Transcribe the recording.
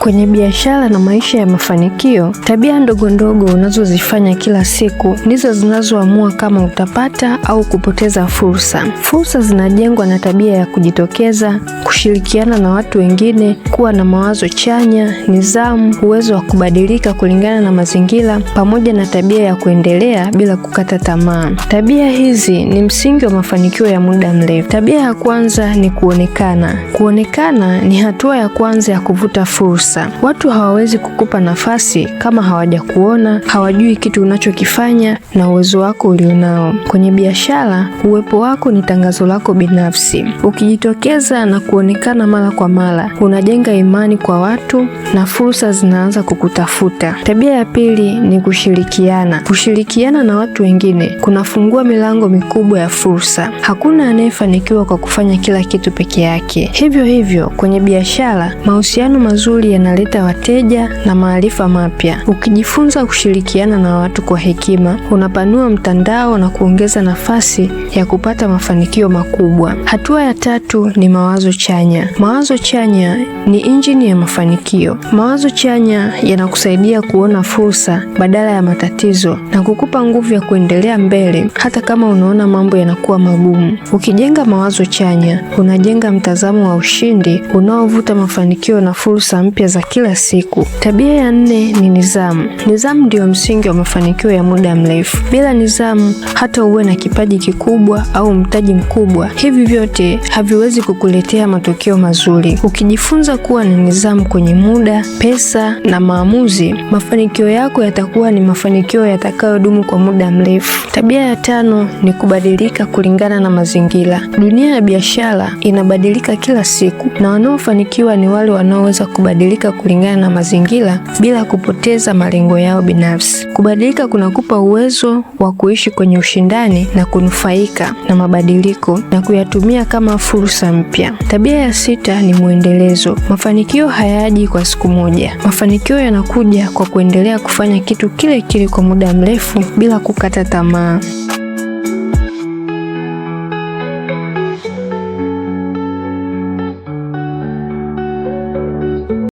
Kwenye biashara na maisha ya mafanikio, tabia ndogo ndogo unazozifanya kila siku ndizo zinazoamua kama utapata au kupoteza fursa. Fursa zinajengwa na tabia ya kujitokeza, kushirikiana na watu wengine, kuwa na mawazo chanya, nidhamu, uwezo wa kubadilika kulingana na mazingira, pamoja na tabia ya kuendelea bila kukata tamaa. Tabia hizi ni msingi wa mafanikio ya muda mrefu. Tabia ya kwanza ni kuonekana. Kuonekana ni hatua ya kwanza ya kuvuta fursa. Watu hawawezi kukupa nafasi kama hawajakuona, hawajui kitu unachokifanya na uwezo wako ulionao. Kwenye biashara, uwepo wako ni tangazo lako binafsi. Ukijitokeza na kuonekana mara kwa mara, unajenga imani kwa watu na fursa zinaanza kukutafuta. Tabia ya pili ni kushirikiana. Kushirikiana na watu wengine kunafungua milango mikubwa ya fursa. Hakuna anayefanikiwa kwa kufanya kila kitu peke yake. Hivyo hivyo, kwenye biashara, mahusiano mazuri yanaleta wateja na maarifa mapya. Ukijifunza kushirikiana na watu kwa hekima, unapanua mtandao na kuongeza nafasi ya kupata mafanikio makubwa. Hatua ya tatu ni mawazo chanya. Mawazo chanya ni injini ya mafanikio. Mawazo chanya yanakusaidia kuona fursa badala ya matatizo na kukupa nguvu ya kuendelea mbele hata kama unaona mambo yanakuwa magumu. Ukijenga mawazo chanya, unajenga mtazamo wa ushindi unaovuta mafanikio na fursa mpya za kila siku. Tabia ya nne ni nidhamu. Nidhamu ndio msingi wa mafanikio ya muda mrefu. Bila nidhamu, hata uwe na kipaji kikubwa au mtaji mkubwa, hivi vyote haviwezi kukuletea matokeo mazuri. Ukijifunza kuwa na nidhamu kwenye muda, pesa na maamuzi, mafanikio yako yatakuwa ni mafanikio yatakayodumu kwa muda mrefu. Tabia ya tano ni kubadilika kulingana na mazingira. Dunia ya biashara inabadilika kila siku na wanaofanikiwa ni wale wanaoweza kubadilika kulingana na mazingira bila kupoteza malengo yao binafsi. Kubadilika kunakupa uwezo wa kuishi kwenye ushindani na kunufaika na mabadiliko na kuyatumia kama fursa mpya. Tabia ya sita ni muendelezo. Mafanikio hayaji kwa siku moja. Mafanikio yanakuja kwa kuendelea kufanya kitu kile kile kwa muda mrefu bila kukata tamaa.